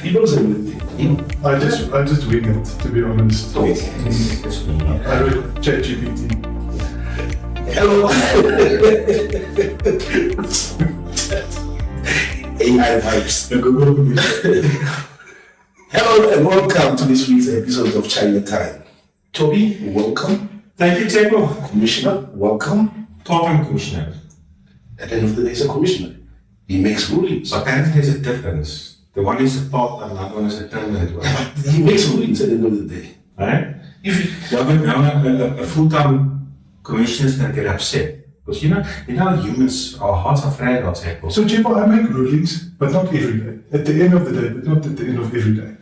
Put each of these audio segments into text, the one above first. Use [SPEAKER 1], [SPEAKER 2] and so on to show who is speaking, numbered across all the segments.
[SPEAKER 1] He wasn't.
[SPEAKER 2] I just wing it, to be honest.
[SPEAKER 1] Oh.
[SPEAKER 2] I read ChatGPT.
[SPEAKER 1] Hello. AI vibes. Hello and welcome to this week's episode of Chaile Time. Toby, welcome.
[SPEAKER 3] Thank you, Chaile.
[SPEAKER 1] Commissioner, welcome.
[SPEAKER 3] Part-time commissioner.
[SPEAKER 1] At the end of the day, he's a commissioner. He makes rulings.
[SPEAKER 3] But apparently there's a difference. The one is a part-time, the other one is a permanent one.
[SPEAKER 1] Yeah, but he makes rulings at the end of the day.
[SPEAKER 3] Right?
[SPEAKER 1] If
[SPEAKER 3] Yeah, but now a full-time commissioner is going to get upset. Because you know humans, our hearts are fragile, Chaile.
[SPEAKER 2] So, Chipo, I make rulings, but not every day. At the end of the day, but not at the end of every day.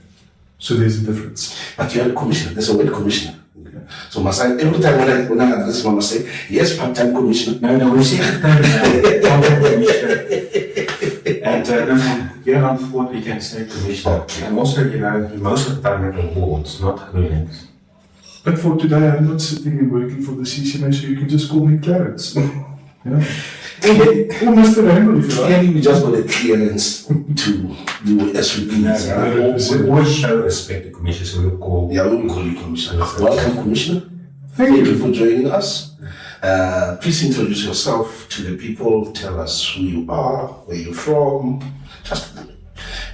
[SPEAKER 2] So there's a difference.
[SPEAKER 1] But you're a commissioner. There's a word commissioner. Okay. So must I, every time when I address him, I must say, yes, part-time commissioner.
[SPEAKER 3] No, we say part-time commissioner. And from here on forward, we can say commissioner.
[SPEAKER 1] Okay.
[SPEAKER 3] And also, most of the time at awards, not rulings.
[SPEAKER 2] But for today, I'm not sitting and working for the CCMA, so you can just call me Clarence. Yeah. Or Mr. Randall, if you like.
[SPEAKER 1] Clearly, we just got a clearance to do as we please.
[SPEAKER 3] We always show respect to commissioners, so we'll call.
[SPEAKER 1] Yeah, we will call you Commissioner. Welcome, Commissioner.
[SPEAKER 2] Thank you.
[SPEAKER 1] For joining us. Please introduce yourself to the people. Tell us who you are, where you're from. Just a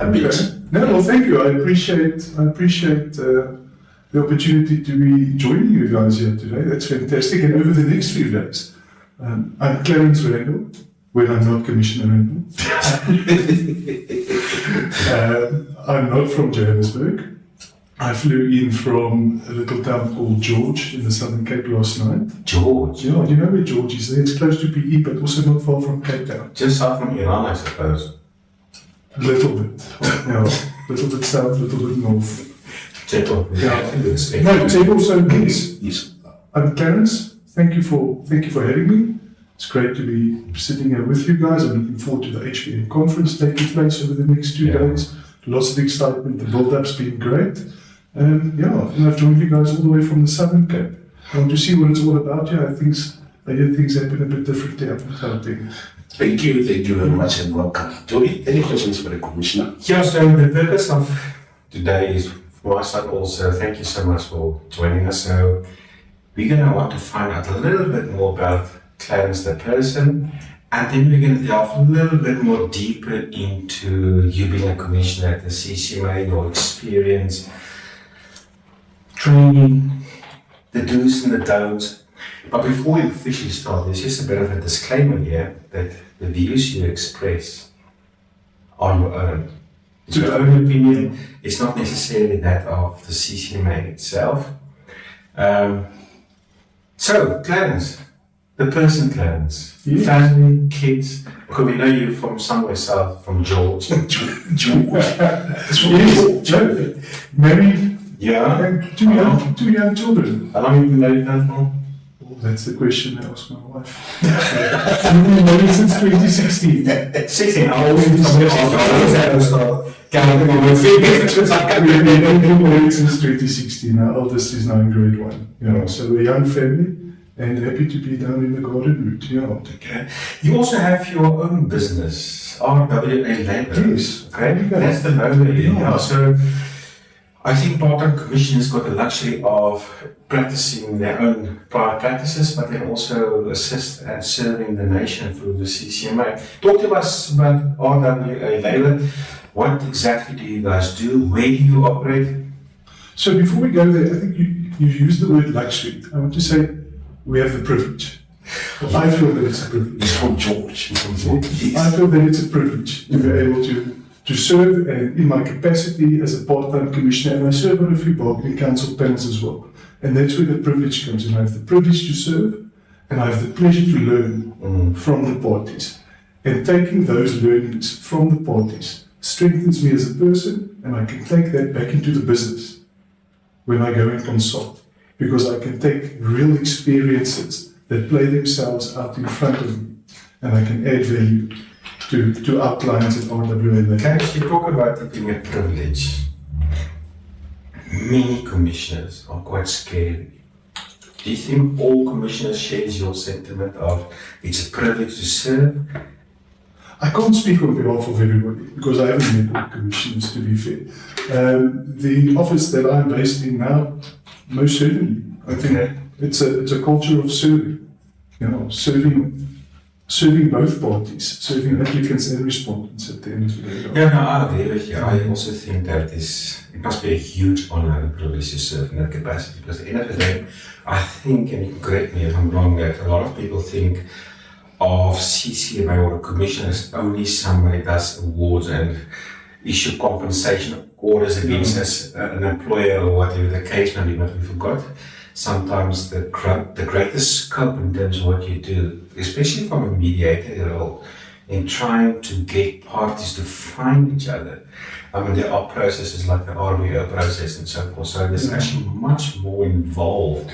[SPEAKER 1] bit.
[SPEAKER 2] Okay. No, well, thank you. I appreciate the opportunity to be joining you guys here today. That's fantastic. And over the next few days, I'm Clarence Randall, when I'm not Commissioner Randall. I'm not from Johannesburg. I flew in from a little town called George in the Southern Cape last night.
[SPEAKER 3] George?
[SPEAKER 2] Yeah, you know where George is? It's close to PE, but also not far from Cape Town.
[SPEAKER 3] Just south from Iran, I suppose.
[SPEAKER 2] A little bit. Yeah, a little bit south, a little bit north.
[SPEAKER 3] Chaile.
[SPEAKER 2] Yeah. No, Chaile, so yes. I'm Clarence. Thank you for having me. It's great to be sitting here with you guys. I'm looking forward to the HBN conference taking place over the next 2 days. Lots of excitement. The build-up's been great. And I've joined you guys all the way from the Southern Cape. I want to see what it's all about here. I hear things happen a bit differently up in
[SPEAKER 1] Thank you very much and welcome. Toby, any questions for the Commissioner?
[SPEAKER 3] Yeah, so the purpose of today is for my side also, thank you so much for joining us. So we're going to want to find out a little bit more about Clarence the person, and then we're going to delve a little bit more deeper into you being a commissioner at the CCMA, your experience, training, the do's and the don'ts. But before we officially start, there's just a bit of a disclaimer here that the views you express are your own. It's your own opinion, it's not necessarily that of the CCMA itself. So, Clarence, the person Clarence, family, kids, because we know you from somewhere south, from George.
[SPEAKER 2] Married,
[SPEAKER 3] Yeah.
[SPEAKER 2] and two young children.
[SPEAKER 3] How long have you been married now for?
[SPEAKER 2] That's the question I asked my wife. I've been married since 2016.
[SPEAKER 3] 16
[SPEAKER 2] We've been married since 2016. Our eldest is now in grade 1. So we're a young family and happy to be down in the garden route.
[SPEAKER 3] Okay. You also have your own business, RWA Labour.
[SPEAKER 2] Yes.
[SPEAKER 3] Okay. That's the logo here. Yeah. So I think part-time commissioners got the luxury of practicing their own private practices, but then also assist and serving the nation through the CCMA. Talk to us about RWA Labour. What exactly do you guys do? Where do you operate?
[SPEAKER 2] So before we go there, I think you used the word luxury. I want to say we have the privilege. I feel that it's a privilege.
[SPEAKER 1] It's from George.
[SPEAKER 2] I feel that it's a privilege to be able to serve, and in my capacity as a part-time commissioner, and I serve on a few bargaining council panels as well. And that's where the privilege comes in. I have the privilege to serve, and I have the pleasure to learn from the parties. And taking those learnings from the parties strengthens me as a person, and I can take that back into the business when I go and consult. Because I can take real experiences that play themselves out in front of me, and I can add value to our clients at RWA.
[SPEAKER 3] Can you talk about it being a privilege? Many commissioners are quite scared. Do you think all commissioners share your sentiment of it's a privilege to serve?
[SPEAKER 2] I can't speak on behalf of everybody because I haven't met all commissioners, to be fair. The office that I'm based in now, most certainly, I think it's a culture of serving, serving both parties, serving applicants and respondents at the end of the day.
[SPEAKER 3] Yeah, no, I agree with you. I also think that it must be a huge honor and privilege to serve in that capacity, because at the end of the day, I think, and you can correct me if I'm wrong, that a lot of people think of CCMA or a commissioner as only somebody does awards and issue compensation orders against us, an employer or whatever the case may be, but we forgot sometimes the greatest scope in terms of what you do, especially from a mediator role, in trying to get parties to find each other. I mean, there are processes like the RBO process and so forth, so there's actually much more involved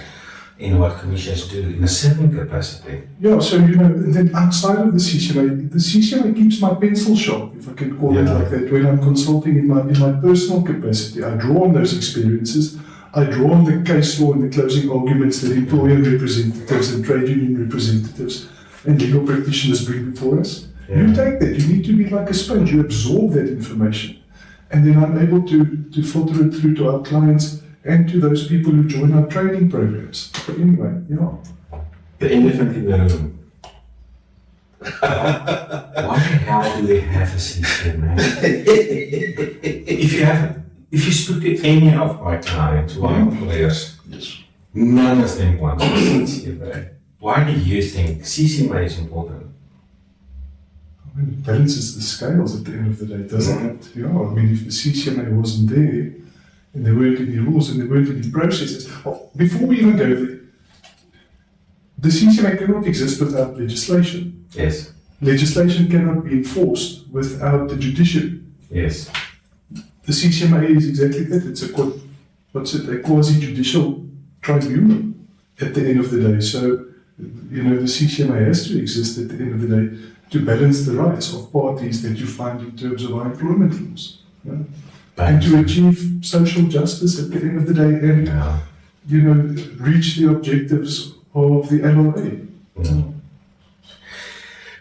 [SPEAKER 3] in what commissioners do in a serving capacity.
[SPEAKER 2] Yeah, so and then outside of the CCMA keeps my pencil sharp, if I can call it like that. When I'm consulting in my personal capacity, I draw on those experiences. I draw on the case law and the closing arguments that employer representatives and trade union representatives and legal practitioners bring before us. Yeah. You take that, you need to be like a sponge, you absorb that information. And then I'm able to filter it through to our clients and to those people who join our training programs. But anyway,
[SPEAKER 3] The elephant in the room. Why the hell do they have a CCMA? If you speak to any of my clients or employers, none of them want a CCMA. Why do you think CCMA is important?
[SPEAKER 2] I mean, it balances the scales at the end of the day, doesn't it? Yeah, I mean, if the CCMA wasn't there, and there weren't any rules and there weren't any processes. Well, before we even go there, the CCMA cannot exist without legislation.
[SPEAKER 3] Yes.
[SPEAKER 2] Legislation cannot be enforced without the judiciary.
[SPEAKER 3] Yes.
[SPEAKER 2] The CCMA is exactly that. It's a quasi-judicial tribunal at the end of the day. So, the CCMA has to exist at the end of the day to balance the rights of parties that you find in terms of our employment laws. Yeah? And to achieve social justice at the end of the day and, reach the objectives of the LRA.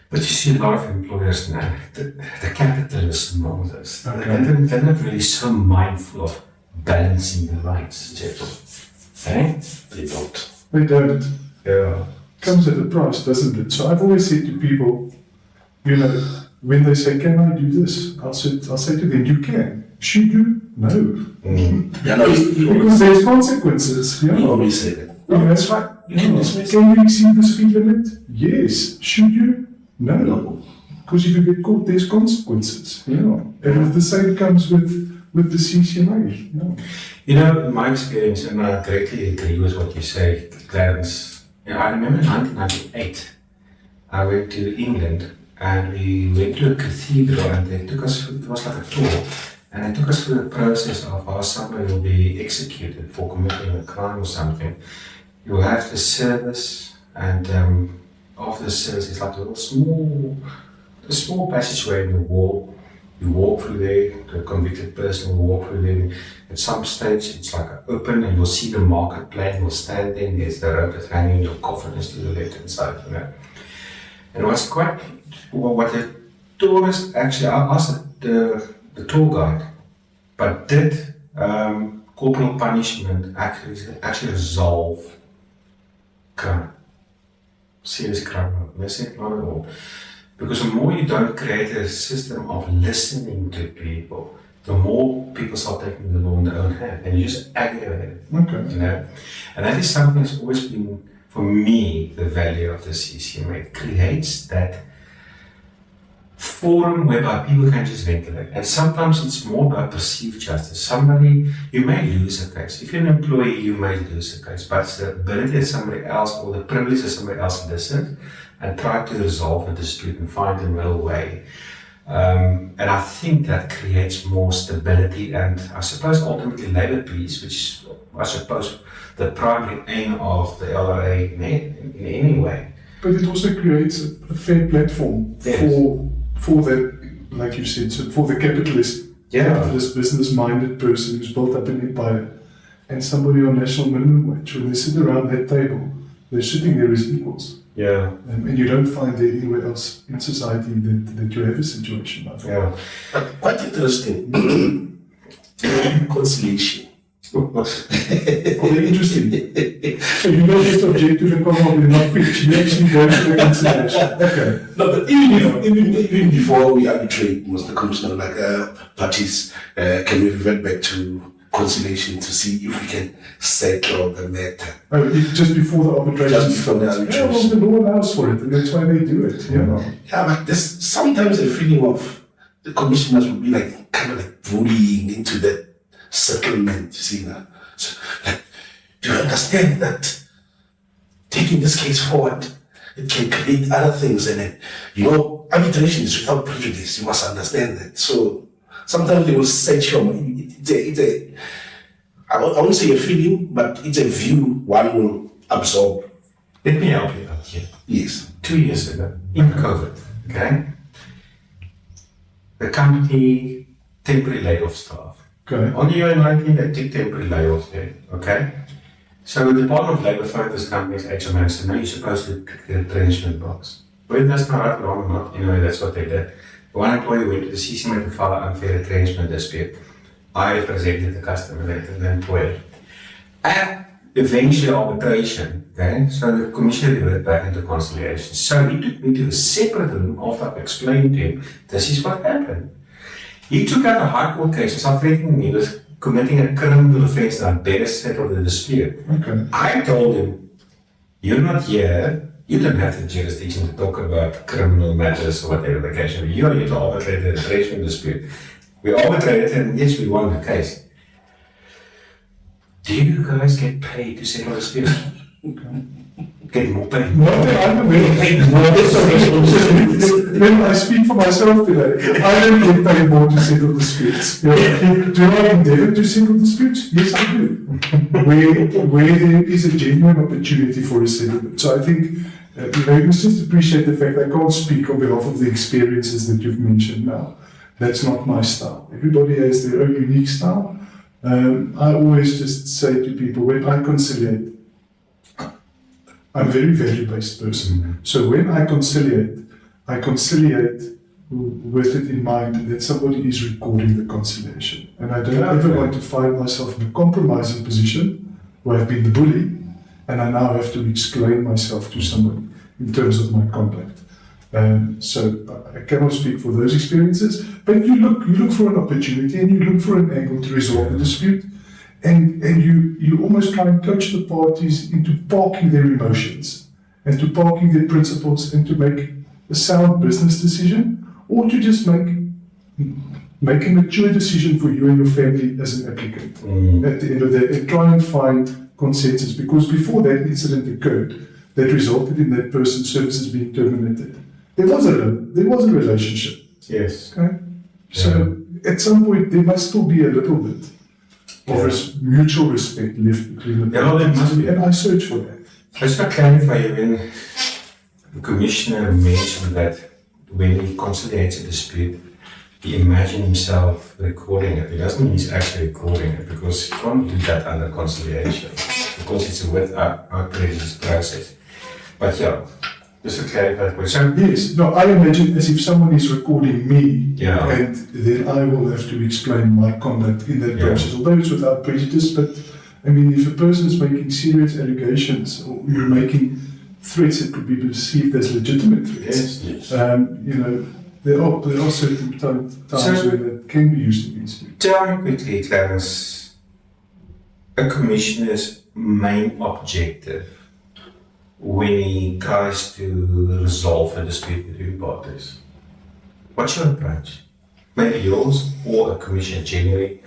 [SPEAKER 3] But you see a lot of employers now, the capitalists among us, they're not really so mindful of balancing the rights, Jeff. Eh?
[SPEAKER 1] They don't.
[SPEAKER 2] They don't.
[SPEAKER 3] Yeah.
[SPEAKER 2] Comes at a price, doesn't it? So I've always said to people, when they say, can I do this? I'll say to them, you can. Should you? No. Because there's consequences.
[SPEAKER 1] You always say that.
[SPEAKER 2] No, that's right. Can you exceed the speed limit? Yes. Should you? No. Because if you get caught, there's consequences. And the same comes with the CCMA.
[SPEAKER 3] In my experience, and I greatly agree with what you say, Clarence, I remember in 1998, I went to England and we went to a cathedral and they took us, it was like a tour, and they took us through the process of how somebody will be executed for committing a crime or something. You will have the service, and after the service, it's like a small passageway in the wall. You walk through there, the convicted person will walk through there. At some stage, it's like open, and you'll see the market plane will stand there, and there's the rope that's hanging, your coffin is to the left hand side, And what's what the tourist actually, I asked the tour guide, but did corporal punishment actually resolve crime? Serious crime? They said not at all. Because the more you don't create a system of listening to people, the more people start taking the law in their own hand, and you just aggravate it.
[SPEAKER 2] Okay.
[SPEAKER 3] And that is something that's always been, for me, the value of the CCMA. It creates that forum whereby people can just ventilate. And sometimes it's more about perceived justice. You may lose a case. If you're an employee, you may lose a case, but it's the ability of somebody else or the privilege of somebody else to listen and try to resolve a dispute and find a middle way. And I think that creates more stability and, I suppose, ultimately labor peace, which is, I suppose, the primary aim of the LRA in any way.
[SPEAKER 2] But it also creates a fair platform for that, like you said, so for the capitalist business-minded person who's built up an empire, and somebody on national minimum wage. When they sit around that table, they're sitting there as equals.
[SPEAKER 3] Yeah.
[SPEAKER 2] And you don't find it anywhere else in society that you have a situation like that.
[SPEAKER 3] Yeah.
[SPEAKER 1] But quite interesting. Conciliation.
[SPEAKER 2] Very interesting. So you don't just objective and come up with not pitch, you actually go to the conciliation. Okay.
[SPEAKER 1] No, but even before we arbitrate, Mr. Commissioner, parties can we revert back to conciliation to see if we can settle the matter.
[SPEAKER 2] Oh, just before the arbitration.
[SPEAKER 1] Just before the arbitration.
[SPEAKER 2] Yeah, well, the law allows for it, and that's why they do it. Yeah.
[SPEAKER 1] Yeah, but there's sometimes a feeling of the commissioners would be like kind of like bullying into that settlement, you see now. So, like, do you understand that taking this case forward, it can create other things, and then, arbitration is without prejudice. You must understand that. So sometimes they will set your I won't say a feeling, but it's a view one will absorb.
[SPEAKER 3] Let me help you out here.
[SPEAKER 1] Yes.
[SPEAKER 3] 2 years ago, in COVID, okay, the company temporarily laid off staff.
[SPEAKER 2] Okay.
[SPEAKER 3] On the year 19, they did temporary layoffs there, okay? So the Department of Labour phoned this company's HR manager and said, no, you're supposed to pick the retrenchment box. Whether that's not right or wrong or not, anyway, that's what they did. One employee went to the CCMA to file an unfair retrenchment dispute. I represented the customer and the employer. And eventually arbitration, okay? So the commissioner reverted back into conciliation. So he took me to a separate room after I explained to him, this is what happened. He took out a high court case and started threatening me with committing a criminal offense and I better settle the dispute.
[SPEAKER 2] Okay.
[SPEAKER 3] I told him, you're not here, you don't have the jurisdiction to talk about criminal matters or whatever the case may be. You're here to arbitrate the retrenchment dispute. We arbitrated and yes, we won the case. Do you guys get paid to settle disputes? Get more paid.
[SPEAKER 2] Not that I'm aware of. When I speak for myself today, I don't get paid more to settle disputes. Do I endeavour to settle disputes? Yes, I do. Where there is a genuine opportunity for a settlement. So I think you must just appreciate the fact I can't speak on behalf of the experiences that you've mentioned now. That's not my style. Everybody has their own unique style. I always just say to people, when I conciliate, I'm a very value-based person. So when I conciliate with it in mind that somebody is recording the conciliation. And I don't ever want to find myself in a compromising position where I've been the bully and I now have to explain myself to somebody in terms of my conduct. So I cannot speak for those experiences, but you look for an opportunity and you look for an angle to resolve the dispute. And you almost try and coach the parties into parking their emotions and to parking their principles and to make a sound business decision or to just make a mature decision for you and your family as an applicant at the end of the day and try and find consensus, because before that incident occurred that resulted in that person's services being terminated, there was a relationship.
[SPEAKER 3] Yes.
[SPEAKER 2] Okay? So at some point there must still be a little bit of mutual respect left between the parties, and I search for that.
[SPEAKER 3] Just to clarify, when the commissioner mentioned that when he conciliates a dispute, he imagined himself recording it. It doesn't mean he's actually recording it, because you can't do that under conciliation, because it's a without prejudice process. But yeah, just to clarify that. So
[SPEAKER 2] yes, no, I imagine as if someone is recording me, and then I will have to explain my conduct in that process, although it's without prejudice. But I mean, if a person is making serious allegations or you're making threats that could be perceived as legitimate threats, there are certain times where that can be used against you.
[SPEAKER 3] Tell me quickly, Clarence, a commissioner's main objective when he tries to resolve a dispute between parties. What's your approach? Maybe yours or a commissioner generally.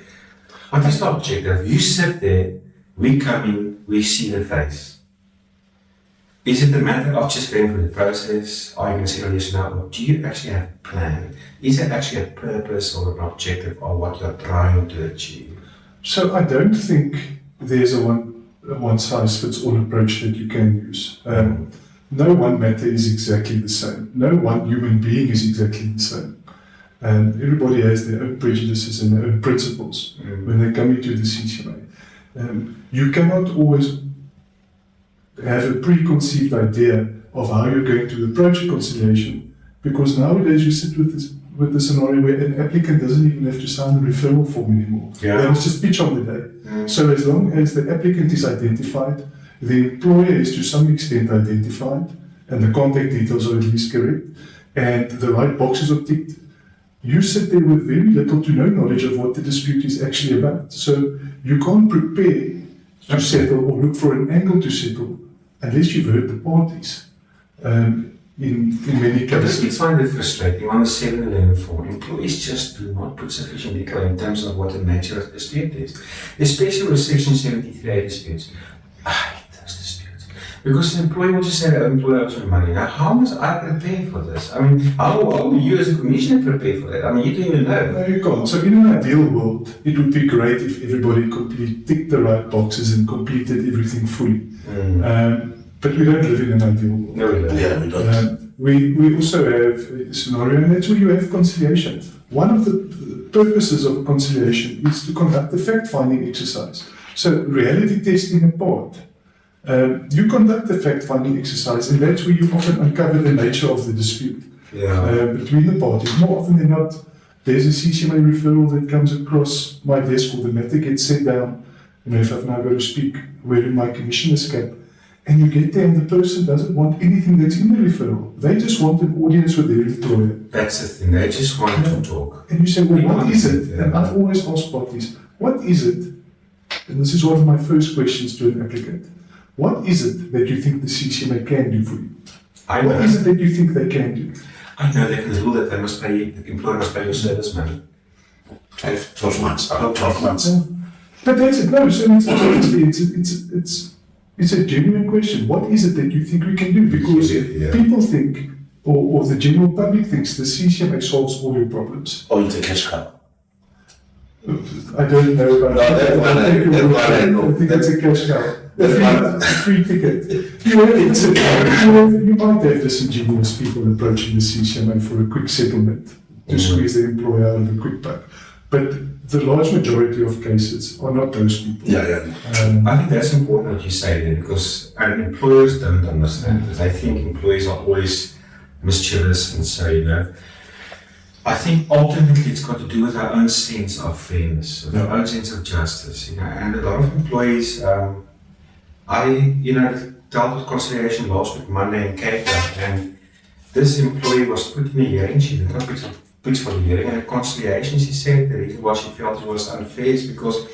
[SPEAKER 3] What is the objective? You sit there, we come in, we see the face. Is it a matter of just going through the process? Are you going to say yes or no? Or do you actually have a plan? Is there actually a purpose or an objective of what you're trying to achieve?
[SPEAKER 2] So I don't think there's a one-size-fits-all approach that you can use. No one matter is exactly the same. No one human being is exactly the same. And everybody has their own prejudices and their own principles when they come into the CCMA. You cannot always have a preconceived idea of how you're going to approach a conciliation, because nowadays you sit with the scenario where an applicant doesn't even have to sign a referral form anymore.
[SPEAKER 3] Yeah.
[SPEAKER 2] They must just pitch on the day. So as long as the applicant is identified, the employer is to some extent identified, and the contact details are at least correct, and the right boxes are ticked, you sit there with very little to no knowledge of what the dispute is actually about. So you can't prepare to settle or look for an angle to settle unless you've heard the parties. In many
[SPEAKER 3] But
[SPEAKER 2] cases.
[SPEAKER 3] I find it frustrating on the 7-11 form. Employees just do not put sufficient detail in terms of what the nature of the dispute is. Especially with Section 73A disputes. I hate those disputes. Because the employee will just say the employer owes me money. Now, how must I prepare for this? I mean, how will you as a commissioner prepare for that? I mean, you don't even know.
[SPEAKER 2] No, you can't. So in an ideal world, it would be great if everybody ticked the right boxes and completed everything fully. But we don't live in an ideal world.
[SPEAKER 3] No, we don't.
[SPEAKER 1] Yeah, we don't.
[SPEAKER 2] We also have a scenario, and that's where you have conciliation. One of the purposes of a conciliation is to conduct a fact-finding exercise. So reality testing apart, you conduct a fact-finding exercise, and that's where you often uncover the nature of the dispute between the parties. More often than not, there's a CCMA referral that comes across my desk, or the matter gets set down. You know, if I've now got to speak wearing my commissioner's cap, and you get there and the person doesn't want anything that's in the referral. They just want an audience with their employer.
[SPEAKER 3] That's the thing, they just want to talk.
[SPEAKER 2] And you say, well, what is it? And I've always asked parties, what is it? And this is one of my first questions to an applicant. What is it that you think the CCMA can do for you? What is it that you think they can do?
[SPEAKER 3] I know they can rule that they must pay, the employer must pay your service money.
[SPEAKER 1] 12 months. I hope 12 months.
[SPEAKER 2] But that's it. No, so it's a genuine question. What is it that you think we can do? Because people think, or the general public thinks, the CCMA solves all your problems.
[SPEAKER 1] Or it's a cash cow.
[SPEAKER 2] I don't know about that. I think it's a cash cow. A free ticket. You might have disingenuous people approaching the CCMA for a quick settlement to squeeze the employer out of a quick buck. But the large majority of cases are not those people.
[SPEAKER 3] I think that's important what you say there, because employers don't understand this. They think employees are always mischievous and so, you know. I think ultimately it's got to do with our own sense of fairness, with our own sense of justice, you know. And a lot of employees, dealt with conciliation last week, Monday in Cape Town, and this employee was put in a hearing. She did not put for the hearing, and conciliation, she said the reason why she felt it was unfair is because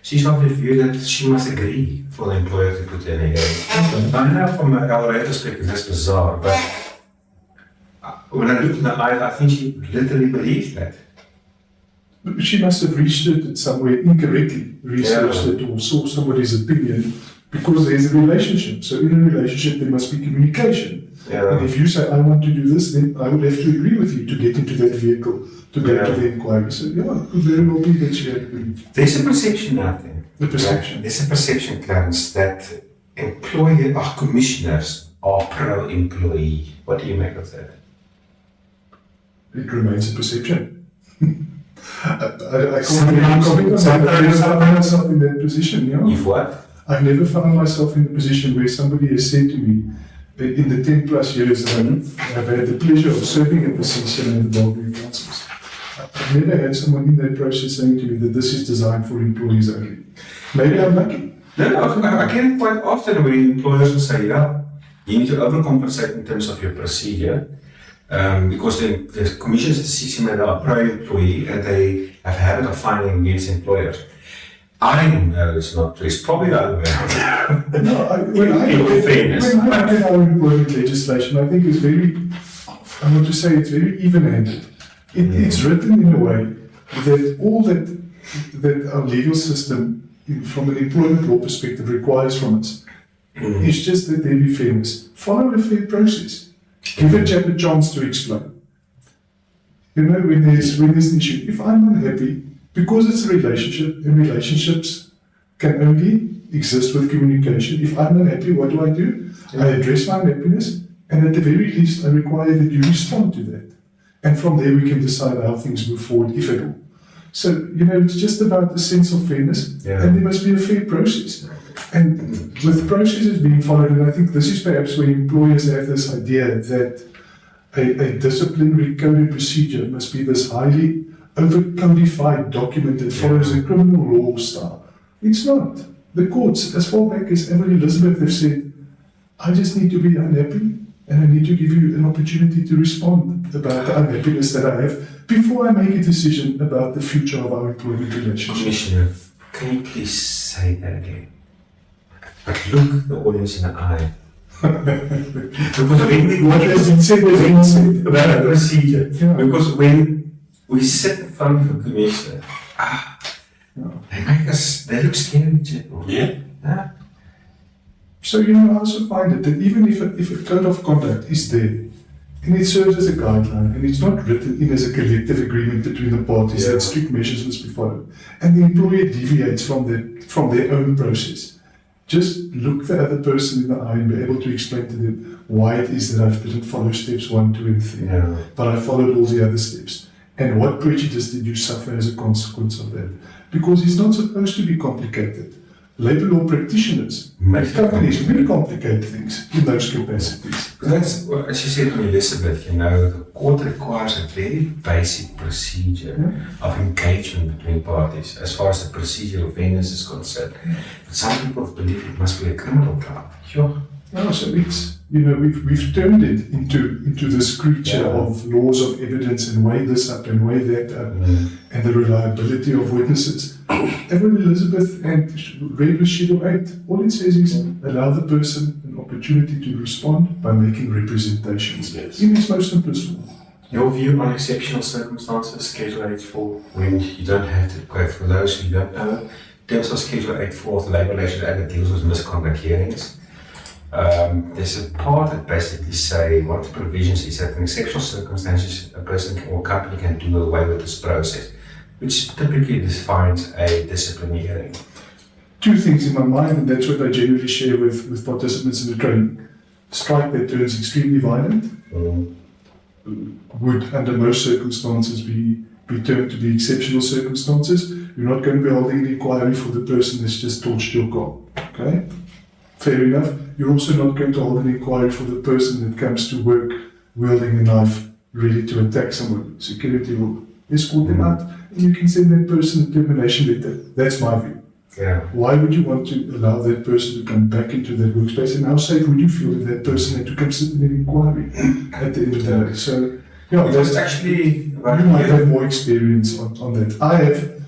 [SPEAKER 3] she's not reviewed that she must agree for the employer to put her in a hearing. I know from an LRA perspective that's bizarre, but when I looked in the eye, I think she literally believed that.
[SPEAKER 2] She must have researched it somewhere incorrectly, researched it or saw somebody's opinion, because there's a relationship. So in a relationship there must be communication. And if you say, I want to do this, then I would have to agree with you to get into that vehicle, to go to the inquiry. So it could very well be that she had agreed.
[SPEAKER 3] There's a perception out there.
[SPEAKER 2] The perception.
[SPEAKER 3] There's a perception, Clarence, that commissioners are pro-employee. What do you make of that?
[SPEAKER 2] It remains a perception. I can't comment on that. I've never found myself in that position.
[SPEAKER 3] You've what?
[SPEAKER 2] I've never found myself in a position where somebody has said to me, in the 10 plus years that I've had the pleasure of serving at the CCMA and the bargaining councils, I've never had someone in that process saying to me that this is designed for employees only. Maybe I'm lucky.
[SPEAKER 3] No, I get it quite often where employers will say, you need to overcompensate in terms of your procedure, because the commissions at the CCMA are pro-employee and they have a habit of fighting against employers. I know it's not true. It's probably the other way around.
[SPEAKER 2] When I look at our employment legislation, I think it's very even-handed. It's written in a way that all that our legal system, from an employment law perspective, requires from us. It's just that there be fairness. Follow a fair process. Give a chap a chance to explain. You know, when there's an issue, if I'm unhappy, because it's a relationship, and relationships can only exist with communication. If I'm unhappy, what do? I address my unhappiness, and at the very least, I require that you respond to that. And from there, we can decide how things move forward, if at all. So, it's just about the sense of fairness, and there must be a fair process. And with processes being followed, and I think this is perhaps where employers have this idea that a disciplinary code and procedure must be this highly over-codified document that follows a criminal law style. It's not. The courts, as far back as ever Elizabeth, have said, I just need to be unhappy, and I need to give you an opportunity to respond about the unhappiness that I have before I make a decision about the future of our employment relationship.
[SPEAKER 3] Commissioner, can you please say that again? But look the audience in the eye. Because when
[SPEAKER 2] What has been said has been said.
[SPEAKER 3] about a procedure,
[SPEAKER 2] Yeah.
[SPEAKER 3] because when we sit in front of a commissioner, they look scary, Chaile.
[SPEAKER 1] Yeah.
[SPEAKER 2] So, I also find it that even if a code of conduct is there, and it serves as a guideline, and it's not written in as a collective agreement between the parties that strict measures must be followed, and the employer deviates from their own process, just look the other person in the eye and be able to explain to them why it is that I didn't follow steps 1, 2, and 3, but I followed all the other steps. And what prejudice did you suffer as a consequence of that? Because it's not supposed to be complicated. Labour law practitioners, companies, really complicate things in those capacities.
[SPEAKER 3] That's, as you said to Elizabeth, the court requires a very basic procedure of engagement between parties as far as the procedure of fairness is concerned. But some people believe it must be a criminal trial. Sure.
[SPEAKER 2] No, so it's, we've turned it into this creature of laws of evidence and weigh this up and weigh that up, and the reliability of witnesses. Ever Elizabeth and read Schedule 8, all it says is allow the person an opportunity to respond by making representations. In its most simplest form.
[SPEAKER 3] Your view on exceptional circumstances, Schedule 8.4, when you don't have to, for those who don't know, in terms of Schedule 8.4 of the Labour Relations Act that deals with misconduct hearings, there's a part that basically say one of the provisions is that in exceptional circumstances a person or company can do away with this process, which typically defines a disciplinary hearing.
[SPEAKER 2] Two things in my mind, and that's what I generally share with participants in the training. Strike that turns extremely violent would, under most circumstances, be termed to be exceptional circumstances. You're not going to be holding an inquiry for the person that's just torched your car. Okay? Fair enough. You're also not going to hold an inquiry for the person that comes to work wielding a knife, ready to attack someone. Security will escort them out, and you can send that person a termination letter. That's my view.
[SPEAKER 3] Yeah.
[SPEAKER 2] Why would you want to allow that person to come back into that workspace? And how safe would you feel if that person had to come sit in an inquiry at the end of the day? So,
[SPEAKER 3] that's actually,
[SPEAKER 2] you might have more experience on that. I have,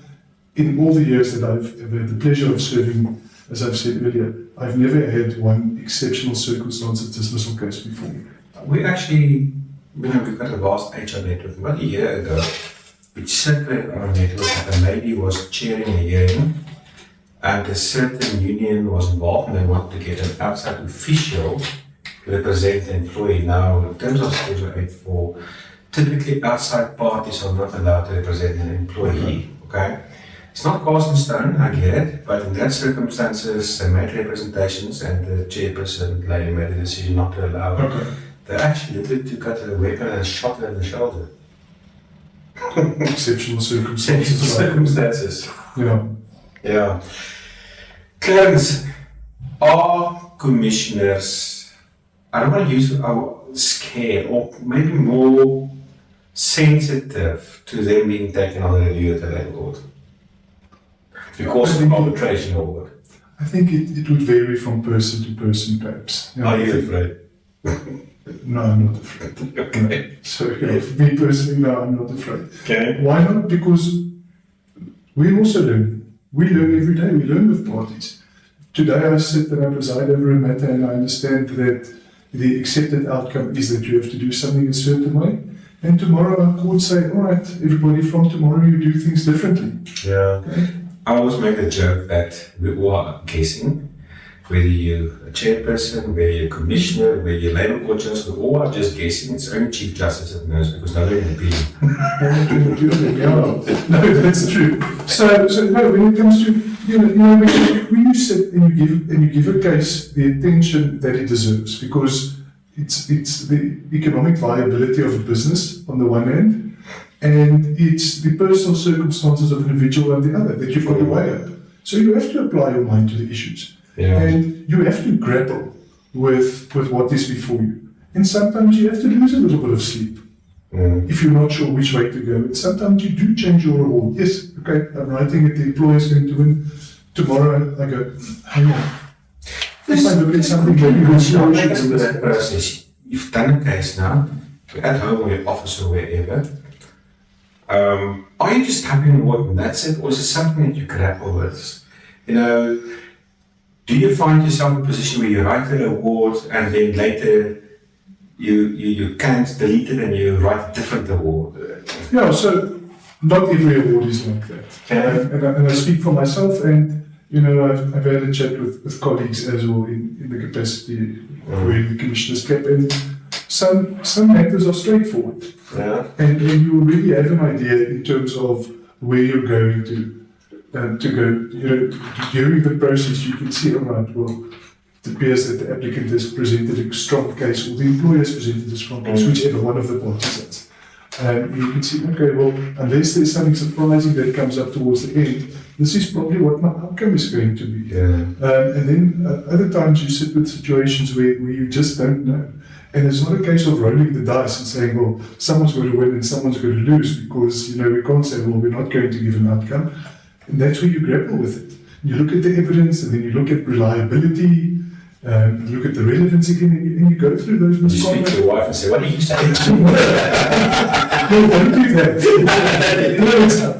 [SPEAKER 2] in all the years that I've had the pleasure of serving, as I've said earlier, I've never had one exceptional circumstance dismissal case before.
[SPEAKER 3] We actually, we've got a vast HR network. About a year ago, which circulated on our network that a lady was chairing a hearing, and a certain union was involved and they wanted to get an outside official to represent the employee. Now, in terms of Schedule 8.4, typically outside parties are not allowed to represent an employee. Okay? It's not cast in stone, I get it, but in that circumstances, they made representations and the chairperson lady made a decision not to allow it.
[SPEAKER 2] Okay.
[SPEAKER 3] They actually literally took out a weapon and shot her in the shoulder.
[SPEAKER 2] Exceptional circumstances.
[SPEAKER 3] Exceptional circumstances.
[SPEAKER 2] Yeah.
[SPEAKER 3] Clarence, are commissioners, I don't want to use scared or maybe more sensitive to them being taken on the review at the Labour Court? Because of arbitration award.
[SPEAKER 2] I think it would vary from person to person, perhaps.
[SPEAKER 3] Are you afraid?
[SPEAKER 2] No, I'm not afraid.
[SPEAKER 3] Okay.
[SPEAKER 2] So, me personally, no, I'm not afraid.
[SPEAKER 3] Okay.
[SPEAKER 2] Why not? Because we also learn. We learn every day. We learn with parties. Today I sit and I preside over a matter and I understand that the accepted outcome is that you have to do something a certain way. And tomorrow our court say, all right, everybody, from tomorrow you do things differently.
[SPEAKER 3] Yeah.
[SPEAKER 2] Okay?
[SPEAKER 3] I always make the joke that we all are guessing. Whether you're a chairperson, whether you're a commissioner, whether you're Labour Court judge, we all are just guessing. It's only Chief Justice that knows because nobody in the opinion.
[SPEAKER 2] No, that's true. So no, when it comes to when you sit and you give a case the attention that it deserves, because it's the economic viability of a business on the one hand, and it's the personal circumstances of an individual and the other that you've got to weigh up. So you have to apply your mind to the issues.
[SPEAKER 3] Yeah.
[SPEAKER 2] And you have to grapple with what is before you. And sometimes you have to lose a little bit of sleep if you're not sure which way to go. And sometimes you do change your reward. Yes, okay, I'm writing it, the employer's going to win. Tomorrow I go, hang on. If I look at something that you
[SPEAKER 3] with that process, you've done a case now, you're at home or your office or wherever. Are you just happy in work and that's it, or is it something that you grapple with? You know, do you find yourself in a position where you write an award and then later you can't delete it and you write a different award?
[SPEAKER 2] Yeah, so not every award is like that. And I speak for myself, and you know, I've had a chat with colleagues as well in the capacity of wearing the Commissioner's cap, and some matters are straightforward.
[SPEAKER 3] Yeah.
[SPEAKER 2] And you already have an idea in terms of where you're going to go. You know, during the process you can see, all right, well, it appears that the applicant has presented a strong case, or the employer has presented a strong case, whichever one of the parties has. You can see, okay, well, unless there's something surprising that comes up towards the end, this is probably what my outcome is going to be.
[SPEAKER 3] Yeah.
[SPEAKER 2] And then other times you sit with situations where you just don't know. And it's not a case of rolling the dice and saying, well, someone's going to win and someone's going to lose, because, you know, we can't say, well, we're not going to give an outcome. And that's where you grapple with it. You look at the evidence, and then you look at reliability, you look at the relevance again, and you go through those misconduct.
[SPEAKER 3] You speak to your wife and say, what do you say?
[SPEAKER 2] No, don't do that. No,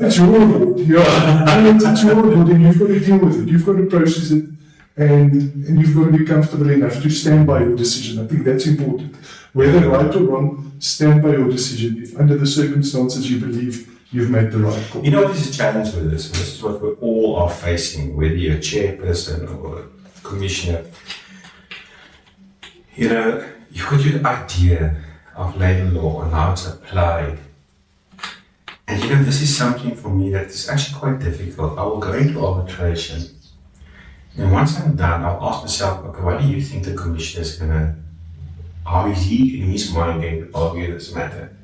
[SPEAKER 2] it's your award. It's your award, and you've got to deal with it. You've got to process it, and you've got to be comfortable enough to stand by your decision. I think that's important. Whether right or wrong, stand by your decision. If under the circumstances you believe you've made the right call.
[SPEAKER 3] You know what is a challenge with this? And this is what we all are facing, whether you're a chairperson or a commissioner. You know, you've got your idea of labour law and how it's applied. And you know, this is something for me that is actually quite difficult. I will go into arbitration. And once I'm done, I'll ask myself, okay, what do you think the commissioner is how is he in his mind going to argue this matter?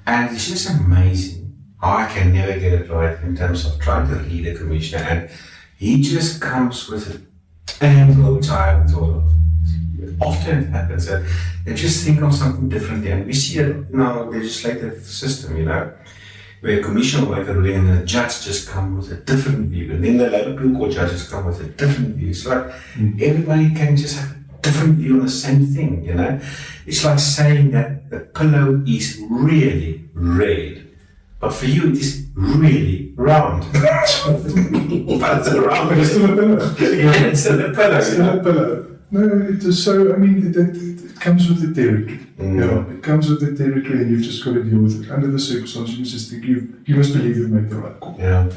[SPEAKER 3] And it's just amazing how I can never get it right in terms of trying to read a commissioner. And he just comes with an angle which I haven't thought of. Often it happens that they just think of something differently, and we see it in our legislative system, you know, where a commissioner will make a ruling and the judge just come with a different view, and then the Labour Appeal Court judges come with a different view. It's like everybody can just have a different view on the same thing, you know. It's like saying that the pillow is really red, but for you it is really round. But it's a round.
[SPEAKER 2] But it's still a pillow.
[SPEAKER 3] Yeah, it's still a pillow.
[SPEAKER 2] It's still a pillow. No, it is so, I mean, it comes with the territory. Yeah, it comes with the territory, and you've just got to deal with it. Under the circumstances, you just think you must believe you've made the right call.
[SPEAKER 3] Yeah.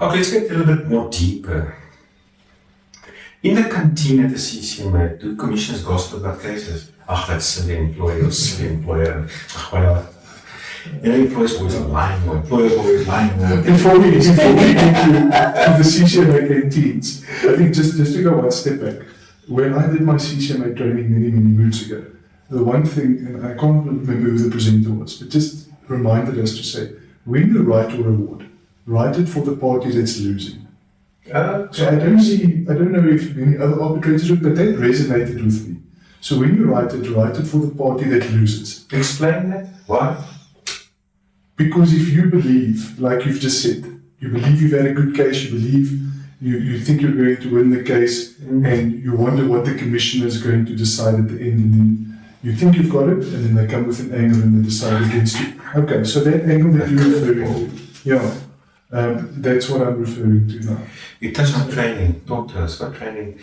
[SPEAKER 3] Okay, let's get a little bit more deeper. In the canteen at the CCMA, do commissioners gossip about cases? That's silly employer or silly employer. Whatever. You know, employers always lying, or employers always lying.
[SPEAKER 2] Before we get to the CCMA canteens, I think just to go one step back, when I did my CCMA training many moons ago, the one thing, and I can't remember who the presenter was, but just reminded us to say, when you write your award, write it for the party that's losing. So I don't know if many other arbitrators would, but that resonated with me. So when you write it for the party that loses.
[SPEAKER 3] Explain that. Why?
[SPEAKER 2] Because if you believe, like you've just said, you believe you've had a good case, you believe you think you're going to win the case, and you wonder what the commissioner is going to decide at the end, and then you think you've got it, and then they come with an angle and they decide against you. Okay, so that angle that you're referring to, that's what I'm referring to now.
[SPEAKER 3] You touched on training. Talk to us. What training?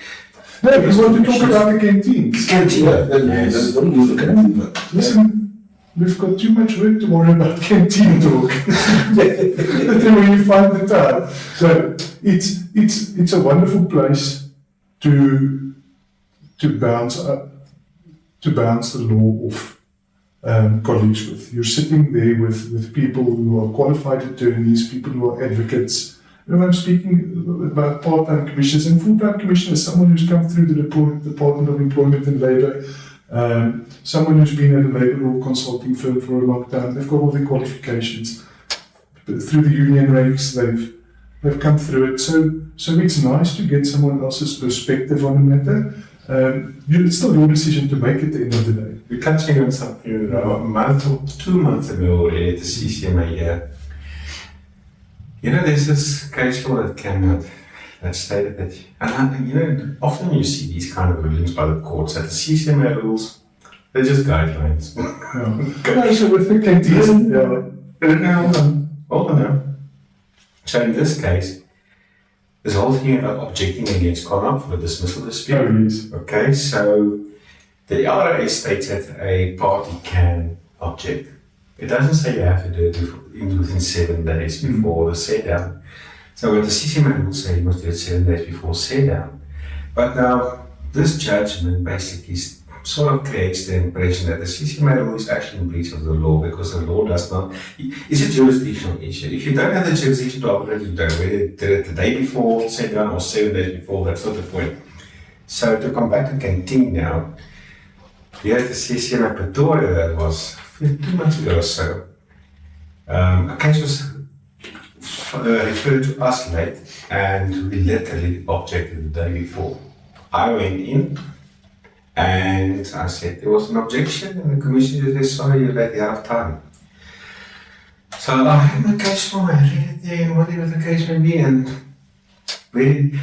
[SPEAKER 2] No, we want to talk about the canteens.
[SPEAKER 1] Yes. Don't lose the canteen.
[SPEAKER 2] Listen, we've got too much work to worry about canteen talk. But then when you find the time. So it's a wonderful place to bounce the law off colleagues with. You're sitting there with people who are qualified attorneys, people who are advocates. And I'm speaking about part-time commissioners and full-time commissioners, someone who's come through the Department of Employment and Labour, Someone who's been at a labour law consulting firm for a long time, they've got all the qualifications. But through the union ranks, they've come through it. So it's nice to get someone else's perspective on the matter. It's still your decision to make at the end of the day.
[SPEAKER 3] We're touching on something a month or 2 months ago already at the CCMA here. You know, there's this case law that came out that stated that, and you know, often you see these kind of rulings by the courts that the CCMA rules, they're just guidelines.
[SPEAKER 2] So we're thinking,
[SPEAKER 3] Hold on now. So in this case, this whole thing about objecting against conduct for the dismissal dispute.
[SPEAKER 2] Oh, yes.
[SPEAKER 3] Okay, so the LRA states that a party can object. It doesn't say you have to do it within 7 days before the set down. So what the CCMA will say, you must do it 7 days before set down. But now, this judgment basically sort of creates the impression that the CCMA rule is actually in breach of the law because the law does not. It's a jurisdictional issue. If you don't have the jurisdiction to operate, you don't. Whether you did it the day before, set down, or 7 days before, that's not the point. So to come back to Canteen now, here at the CCMA Pretoria, that was 2 months ago or so, a case was referred to us late, and we literally objected the day before. I went in and I said there was an objection, and the commissioner said, sorry, you're late, you're out of time. So I had my case for me, I read it there, and whatever the case may be, and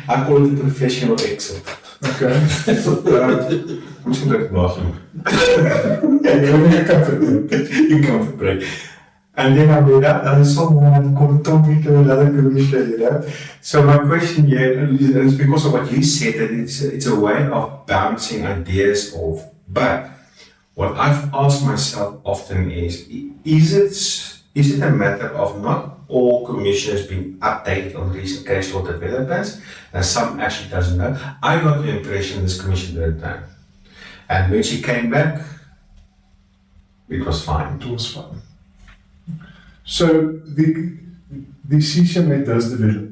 [SPEAKER 3] I call it a professional exit.
[SPEAKER 2] Okay.
[SPEAKER 3] I'm just going to the bathroom.
[SPEAKER 2] You're comfort.
[SPEAKER 3] In comfort break. And then I read out, and I saw someone talk me to another commissioner, you know. So my question here is because of what you said, that it's a way of bouncing ideas off. But what I've asked myself often is it a matter of not all commissioners being updated on recent case law developments, and some actually doesn't know? I got the impression this commissioner didn't know. And when she came back, it was fine.
[SPEAKER 2] It was fine. So the CCMA does develop.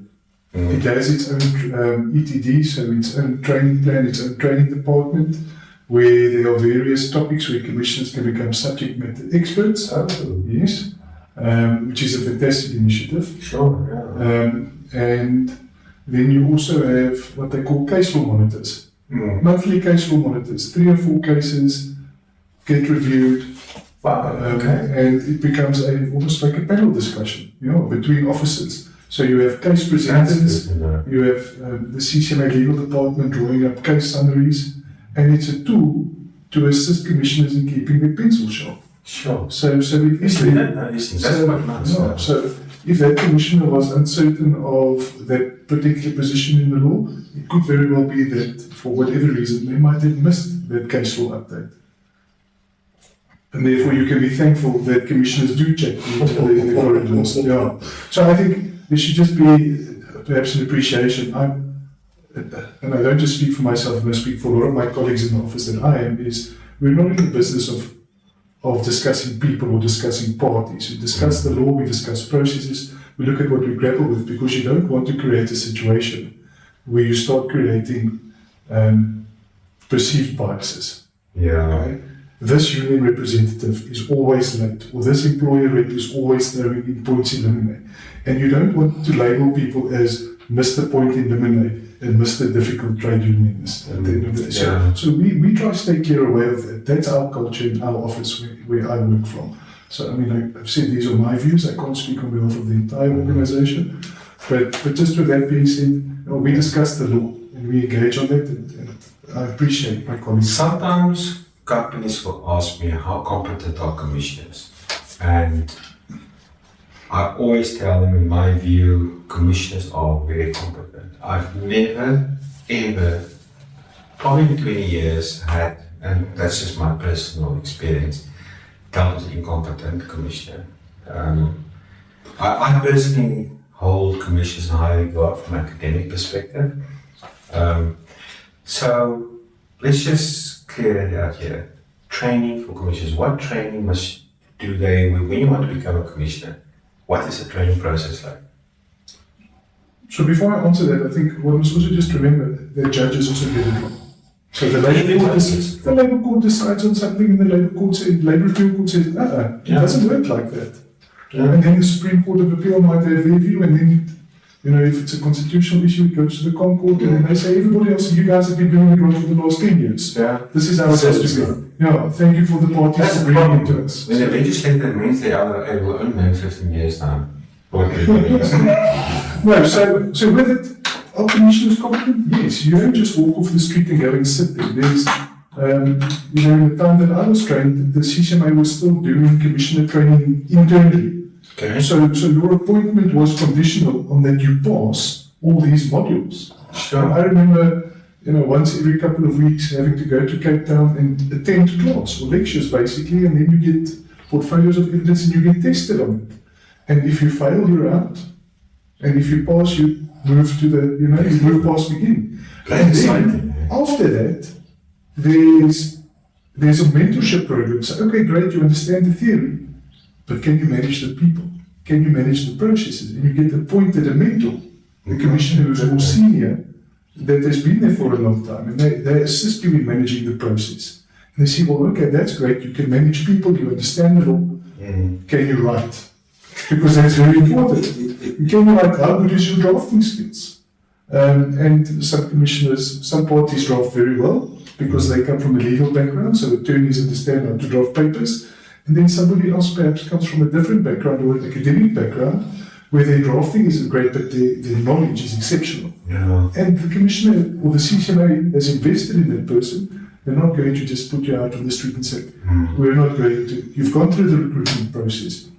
[SPEAKER 2] It has its own ETD, so its own training plan, its own training department, where there are various topics where commissioners can become subject matter experts. Yes, which is a fantastic initiative.
[SPEAKER 3] Sure, yeah.
[SPEAKER 2] And then you also have what they call case law monitors. Monthly case law monitors, 3 or 4 cases get reviewed.
[SPEAKER 3] Wow, okay.
[SPEAKER 2] And it becomes almost like a panel discussion, between officers. So you have case presenters, you have the CCMA legal department drawing up case summaries, and it's a tool to assist commissioners in keeping their pencil sharp.
[SPEAKER 3] Sure.
[SPEAKER 2] So it is there.
[SPEAKER 3] That's quite nice.
[SPEAKER 2] No, so if that commissioner was uncertain of that particular position in the law, it could very well be that for whatever reason they might have missed that case law update. And therefore you can be thankful that commissioners do check each other in the corridors. Yeah. So I think there should just be perhaps an appreciation. And I don't just speak for myself, I speak for a lot of my colleagues in the office that I am, is we're not in the business of discussing people or discussing parties. We discuss the law, we discuss processes, we look at what we grapple with, because you don't want to create a situation where you start creating perceived biases.
[SPEAKER 3] Yeah.
[SPEAKER 2] Okay? This union representative is always late, or this employer rep is always throwing in points in limine. And you don't want to label people as Mr. Point in limine and Mr. Difficult Trade Unionist at the end of the day. So we try to stay clear away of that. That's our culture in our office where I work from. So I mean, I've said these are my views. I can't speak on behalf of the entire organization. But just with that being said, we discuss the law and we engage on it, and I appreciate my colleagues.
[SPEAKER 3] Sometimes companies will ask me how competent are commissioners, and I always tell them, in my view, commissioners are very competent. I've never, ever, probably in 20 years, had, and that's just my personal experience, dealt with an incompetent commissioner. I personally hold commissioners in high regard from an academic perspective. So let's just clear it out here. Training for commissioners. What training do they, when you want to become a commissioner, what is the training process like?
[SPEAKER 2] So before I answer that, I think one must also just remember that judges also get it wrong. So the Labour Court decides on something, and the Labour Appeal Court says, it doesn't work like that. And then the Supreme Court of Appeal might have their view, and then, if it's a constitutional issue, it goes to the Court, and then they say, everybody else, you guys have been doing it wrong for the last 10 years.
[SPEAKER 3] Yeah.
[SPEAKER 2] This is how it has to be. Yeah, thank you for the parties for bringing it to us.
[SPEAKER 3] When the legislator means they are able to own them 15 years now. Or 20 years.
[SPEAKER 2] No, so with it, are commissioners competent? Yes, you don't just walk off the street and go and sit there. There's, in the time that I was trained, the CCMA was still doing commissioner training internally.
[SPEAKER 3] Okay.
[SPEAKER 2] So your appointment was conditional on that you pass all these modules.
[SPEAKER 3] Sure.
[SPEAKER 2] And I remember, once every couple of weeks having to go to Cape Town and attend class or lectures basically, and then you get portfolios of evidence and you get tested on it. And if you fail, you're out. And if you pass, you move to the, you move past begin. And then, after that, there's a mentorship program. So, okay, great, you understand the theory, but can you manage the people? Can you manage the processes? And you get appointed a mentor, a commissioner who's more senior, that has been there for a long time, and they assist you in managing the process. And they say, well, okay, that's great, you can manage people, you understand it all. Can you write? Because that's very important. Can you write? How good is your drafting skills? And some commissioners, some parties draft very well because they come from a legal background, so attorneys understand how to draft papers. And then somebody else perhaps comes from a different background or an academic background where their drafting isn't great, but their knowledge is exceptional.
[SPEAKER 3] Yeah.
[SPEAKER 2] And the commissioner or the CCMA has invested in that person. They're not going to just put you out on the street and say, we're not going to. You've gone through the recruitment process.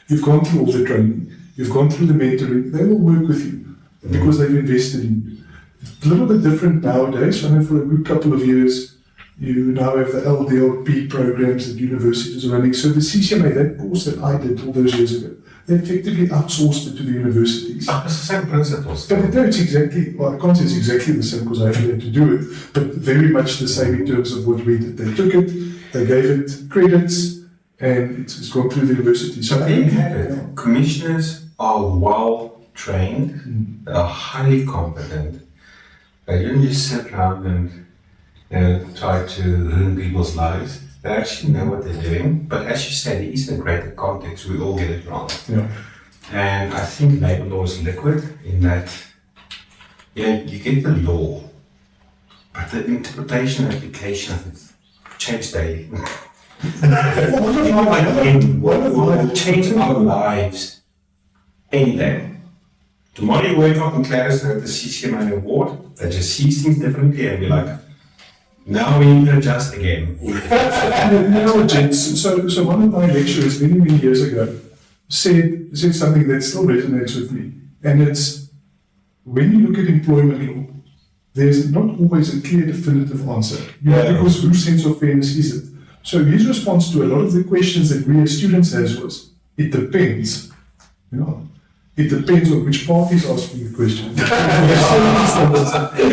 [SPEAKER 2] You've gone through all the training. You've gone through the mentoring. They will work with you because they've invested in you. It's a little bit different nowadays. I know for a good couple of years, you now have the LDLP programs that universities are running. So the CCMA, that course that I did all those years ago, they effectively outsourced it to the universities.
[SPEAKER 3] It's the same principles.
[SPEAKER 2] But no, it's exactly, well, I can't say it's exactly the same because I haven't had to do it, but very much the same in terms of what we did. They took it, they gave it credits, and it's gone through the university.
[SPEAKER 3] So there you have it. Commissioners are well trained, they are highly competent. They don't just sit around and try to ruin people's lives. They actually know what they're doing. But as you said, it is in a greater context, we all get it wrong.
[SPEAKER 2] Yeah.
[SPEAKER 3] And I think labor law is liquid in that you get the law, but the interpretation and application of it change daily. What will change our lives any day? Tomorrow you wake up and Clarence at the CCMA award, they just see things differently and be like, now we need to adjust again.
[SPEAKER 2] Gents, so one of my lecturers many years ago said something that still resonates with me. And it's, when you look at employment law, there's not always a clear definitive answer. Because whose sense of fairness is it? So his response to a lot of the questions that we as students has was, it depends. It depends on which party is asking the question. It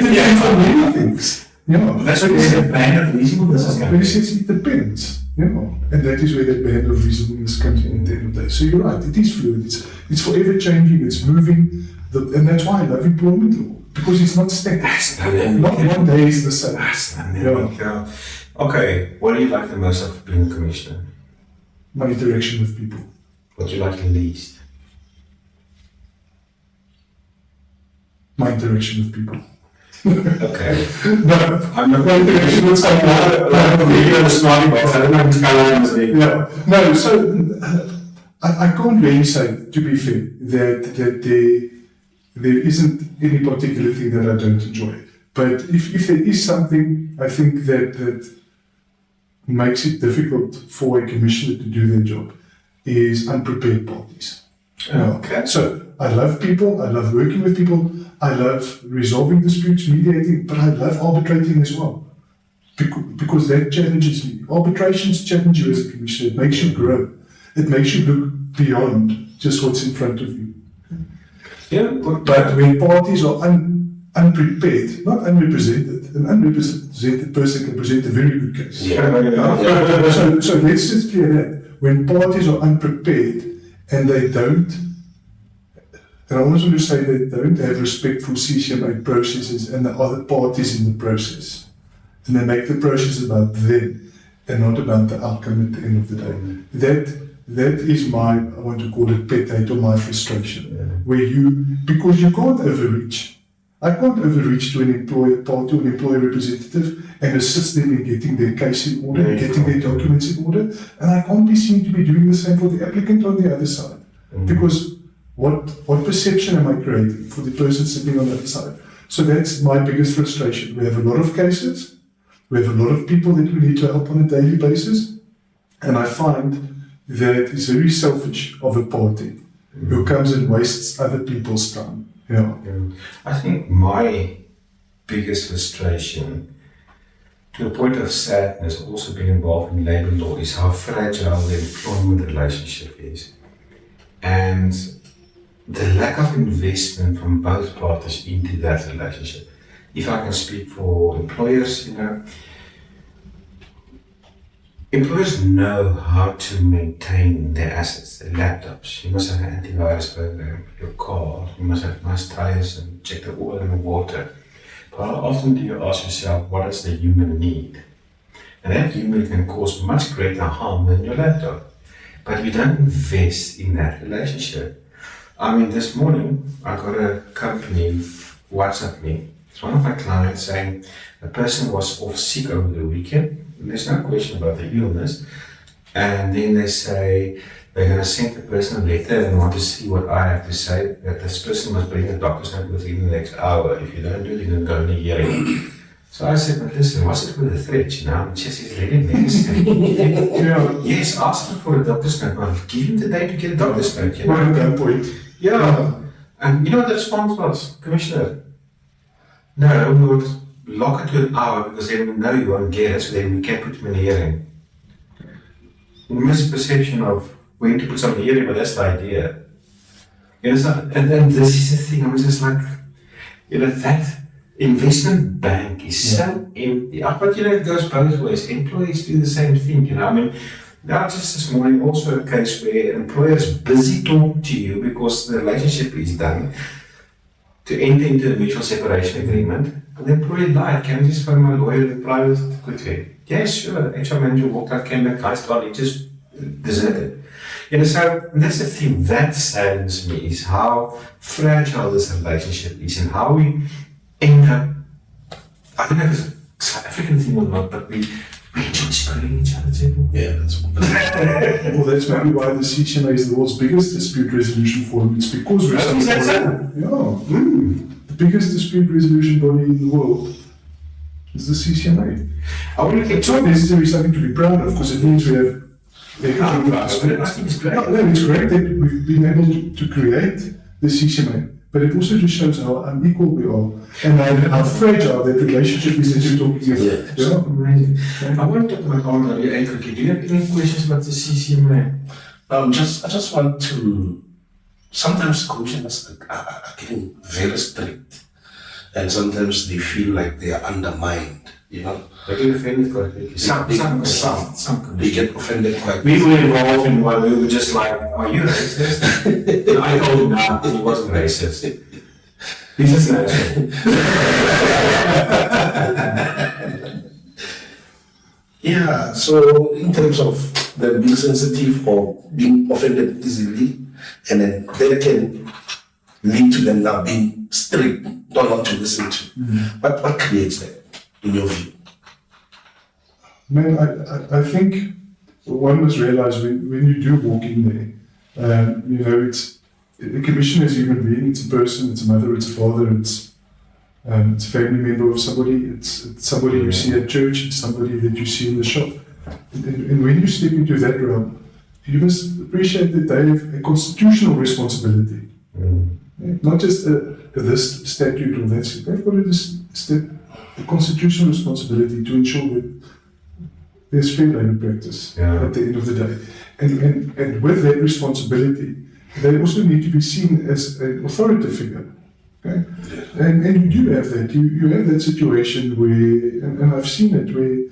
[SPEAKER 2] depends on many things.
[SPEAKER 3] That's where the band of reasonableness is coming.
[SPEAKER 2] He says it depends. And that is where that band of reasonableness comes in at the end of the day. So you're right, it is fluid, it's forever changing, it's moving, and that's why I love employment law. Because it's not static. Not one day is the same.
[SPEAKER 3] Okay, what do you like the most of being a commissioner?
[SPEAKER 2] My interaction with people.
[SPEAKER 3] What do you like the least?
[SPEAKER 2] My interaction with people.
[SPEAKER 3] Okay.
[SPEAKER 2] No,
[SPEAKER 3] I'm not
[SPEAKER 2] my interaction with someone. No, so I can't really say, to be fair, that there isn't any particular thing that I don't enjoy. But if there is something, I think that makes it difficult for a commissioner to do their job is unprepared parties.
[SPEAKER 3] Okay.
[SPEAKER 2] So I love people, I love working with people, I love resolving disputes, mediating, but I love arbitrating as well. Because that challenges me. Arbitrations challenge you as a commissioner, it makes you grow. It makes you look beyond just what's in front of you.
[SPEAKER 3] Yeah,
[SPEAKER 2] but when parties are unprepared, not unrepresented, an unrepresented person can present a very good case. So let's just clear that. When parties are unprepared and they don't, and I always want to say they don't have respect for CCMA processes and the other parties in the process, and they make the process about them and not about the outcome at the end of the day. That is my, I want to call it pet hate or my frustration, where because you can't overreach. I can't overreach to an employer party or an employer representative and assist them in getting their case in order, getting their documents in order, and I can't be seen to be doing the same for the applicant on the other side. Because what perception am I creating for the person sitting on the other side? So that's my biggest frustration. We have a lot of cases, we have a lot of people that we need to help on a daily basis, and I find that it's very selfish of a party who comes and wastes other people's time. Yeah.
[SPEAKER 3] I think my biggest frustration, to a point of sadness, also being involved in labor law, is how fragile the employment relationship is. And the lack of investment from both parties into that relationship. If I can speak for employers, employers know how to maintain their assets, their laptops. You must have an antivirus program, your car, you must have nice tires and check the oil and the water. But how often do you ask yourself, what is the human need? And that human can cause much greater harm than your laptop. But we don't invest in that relationship. I mean, this morning, I got a company WhatsApp me. It's one of my clients saying a person was off sick over the weekend. There's no question about the illness. And then they say they're going to send the person a letter and want to see what I have to say, that this person must bring a doctor's note within the next hour. If you don't do it, you're going to go in a hearing. So I said, but listen, what's it with the threat, And she says, let him necessary. Yes, ask him for a doctor's note, but give him the day to get a doctor's note.
[SPEAKER 2] Right at that point.
[SPEAKER 3] Yeah. And you know what the response was, Commissioner? No, we would lock it to an hour because then we know you won't get it, so then we can put him in a hearing. Misperception of when to put someone in a hearing, but that's the idea. And then this is the thing, I was just like, that investment bank is so empty. But it goes both ways. Employees do the same thing, I mean, now just this morning, also a case where an employer is busy talking to you because the relationship is done to enter into a mutual separation agreement. And the employee lied, can I just phone my lawyer in private quickly? Yes, sure. The HR manager walked out, came back, he just deserted. So that's the thing that saddens me, is how fragile this relationship is and how we end up, I don't know if it's a South African thing or not, but we enjoy screwing each other too.
[SPEAKER 1] Yeah, that's
[SPEAKER 2] Well, that's maybe why the CCMA is the world's biggest dispute resolution forum. It's because we're the biggest dispute resolution body in the world is the CCMA. It's not necessarily something to be proud of, because it means we have.
[SPEAKER 3] I think it's great.
[SPEAKER 2] It's great that we've been able to create the CCMA, but it also just shows how unequal we are and how fragile that relationship is that you're talking about.
[SPEAKER 3] Yeah. Amazing. I want to talk about RWA quickly. Do you have any questions about the CCMA?
[SPEAKER 1] I just want to. Sometimes commissioners are getting very strict, and sometimes they feel like they are undermined.
[SPEAKER 3] They get offended quite quickly. Some
[SPEAKER 1] They get offended quite
[SPEAKER 3] We were involved in one, we were just like, are you racist? And I told him no, he wasn't racist. He's just an asshole.
[SPEAKER 1] Yeah, so in terms of them being sensitive or being offended easily, and then they can lead to them now being strict, don't want to listen to. But what creates that, in your view?
[SPEAKER 2] Man, I think one must realize when you do walk in there, it's a commissioner is a human being, it's a person, it's a mother, it's a father, it's a family member of somebody, it's somebody you see at church, it's somebody that you see in the shop. And when you step into that realm, you must appreciate that they have a constitutional responsibility. Not just this statute or that. They've got a constitutional responsibility to ensure that there's fair labor practice at the end of the day. And with that responsibility, they also need to be seen as an authority figure. Okay? And you do have that. You have that situation where, and I've seen it, where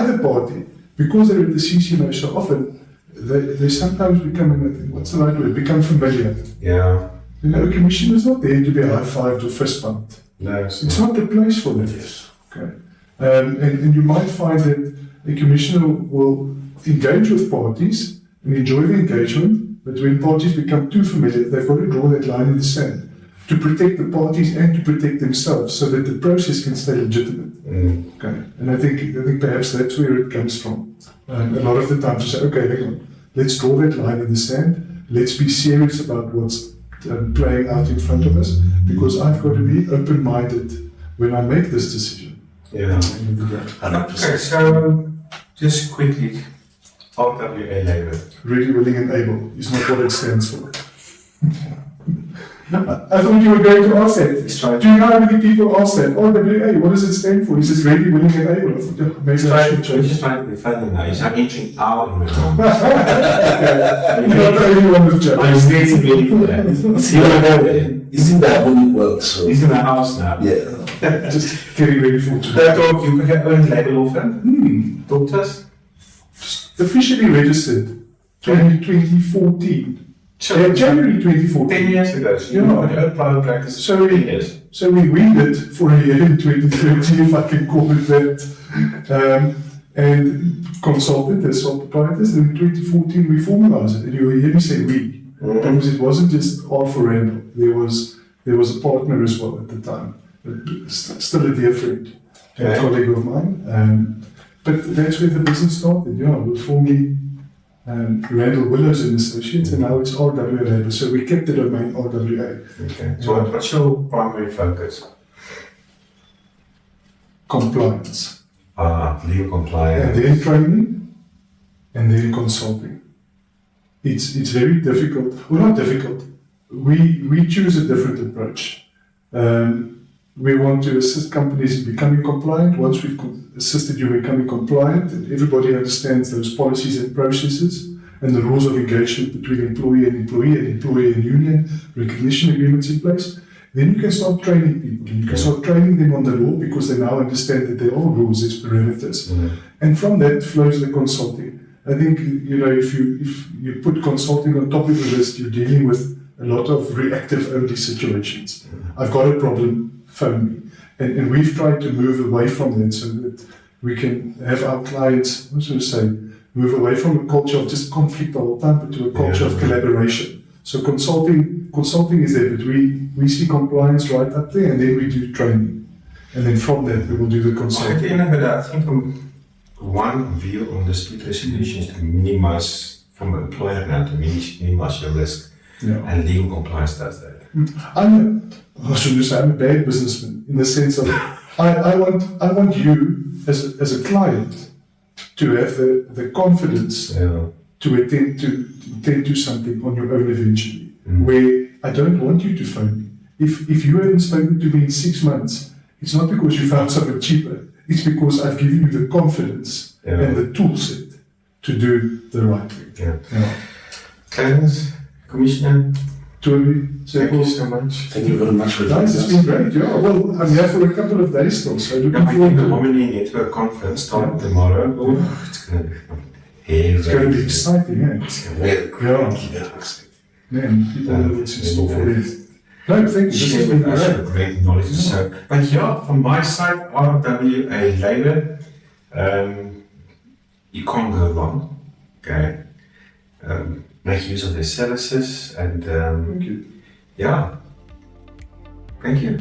[SPEAKER 2] either party, because they're at the CCMA so often, they sometimes become, what's the right word, become familiar.
[SPEAKER 3] Yeah.
[SPEAKER 2] A commissioner is not there to be high-fived or fist-bumped.
[SPEAKER 3] No,
[SPEAKER 2] it's not the place for that. Okay. And you might find that a commissioner will engage with parties and enjoy the engagement, but when parties become too familiar, they've got to draw that line in the sand to protect the parties and to protect themselves so that the process can stay legitimate. Okay. And I think perhaps that's where it comes from. A lot of the time to say, okay, hang on, let's draw that line in the sand, let's be serious about what's playing out in front of us, because I've got to be open-minded when I make this decision.
[SPEAKER 3] Yeah. Okay, so just quickly, RWA labor.
[SPEAKER 2] Ready, willing and able is not what it stands for. I thought you were going to ask that. Do you know how many people ask that? RWA, what does it stand for? He says ready, willing and able. I thought, maybe I should change.
[SPEAKER 3] We're just trying to be funny now. He's not entering our environment.
[SPEAKER 2] You're not the only one with
[SPEAKER 3] I'm still ready for that.
[SPEAKER 1] He's in the harmonic world, so.
[SPEAKER 3] He's in the house now.
[SPEAKER 1] Yeah.
[SPEAKER 2] just getting ready for today.
[SPEAKER 3] That talk, you can earn label often. Talk to us.
[SPEAKER 2] Officially registered 2014. January 2014.
[SPEAKER 3] 10 years ago. So you
[SPEAKER 2] Yeah.
[SPEAKER 3] had your own private practice.
[SPEAKER 2] So
[SPEAKER 3] 10 years.
[SPEAKER 2] So we winged it for a year in 2013, if I can call it that, and consulted as sole proprietors. And in 2014 we formalized it. And you hear me say we, because it wasn't just all for Randall. There was a partner as well at the time, but still a dear friend and colleague of mine. But that's where the business started. Yeah, it was formerly Randall Willows and Associates, and now it's RWA Labor. So we kept the domain RWA.
[SPEAKER 3] Okay. So what's your primary focus?
[SPEAKER 2] Compliance.
[SPEAKER 3] Legal compliance.
[SPEAKER 2] And then training, and then consulting. It's very difficult. Well, not difficult. We choose a different approach. We want to assist companies in becoming compliant. Once we've assisted you in becoming compliant, and everybody understands those policies and processes and the rules of engagement between employee and employer and union, recognition agreements in place, then you can start training people. And you can start training them on the law, because they now understand that there are rules, there's parameters. And from that flows the consulting. I think, if you put consulting on top of the list, you're dealing with a lot of reactive only situations. I've got a problem, phone me. And we've tried to move away from that so that we can have our clients, move away from a culture of just conflict all the time, but to a culture of collaboration. So consulting is there, but we see compliance right up there, and then we do training. And then from that, we will do the consulting.
[SPEAKER 3] I think one view on dispute resolution is to minimize, from an employer now, to minimize your risk.
[SPEAKER 2] Yeah.
[SPEAKER 3] And legal compliance does that.
[SPEAKER 2] I'm a bad businessman in the sense of I want you as a client to have the confidence to attend to something on your own eventually. Where I don't want you to phone me. If you haven't spoken to me in 6 months, it's not because you found something cheaper. It's because I've given you the confidence and the tool set to do the right thing.
[SPEAKER 3] Clarence, Commissioner,
[SPEAKER 2] Toby,
[SPEAKER 3] thank you so much.
[SPEAKER 1] Thank you very much for that.
[SPEAKER 2] Nice, it's been great. Yeah, well, I'm here for a couple of days still, so looking
[SPEAKER 3] I
[SPEAKER 2] forward
[SPEAKER 3] think the
[SPEAKER 2] to it.
[SPEAKER 3] Harmony Network Conference starting tomorrow. Oh, it's going to be
[SPEAKER 2] It's going to be exciting, eh?
[SPEAKER 1] Very good.
[SPEAKER 2] Yeah. Man, people know what's in store for it. No, thank you. This has been great.
[SPEAKER 3] Great knowledge. So, but yeah, from my side, RWA labor, you can't go wrong. Okay. Make use of their services and
[SPEAKER 2] Thank you.
[SPEAKER 3] yeah. Thank you.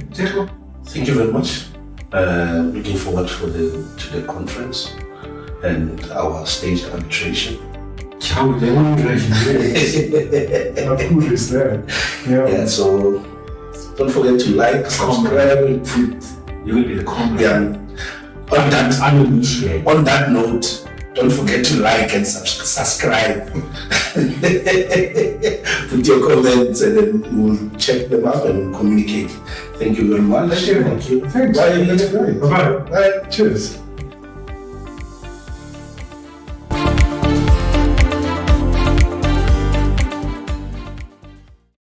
[SPEAKER 1] Thank you very much. Looking forward to the conference and our staged arbitration.
[SPEAKER 3] Ciao, the arbitration.
[SPEAKER 2] How cool is that?
[SPEAKER 1] Yeah, so don't forget to like, subscribe, and put.
[SPEAKER 3] You will be the comment.
[SPEAKER 1] Yeah. On that note, don't forget to like and subscribe. Put your comments and then we'll check them out and we'll communicate. Thank you very much.
[SPEAKER 2] Thank you. Thanks.
[SPEAKER 1] Bye.
[SPEAKER 2] That's great.
[SPEAKER 3] Bye-bye.
[SPEAKER 2] Bye. Cheers.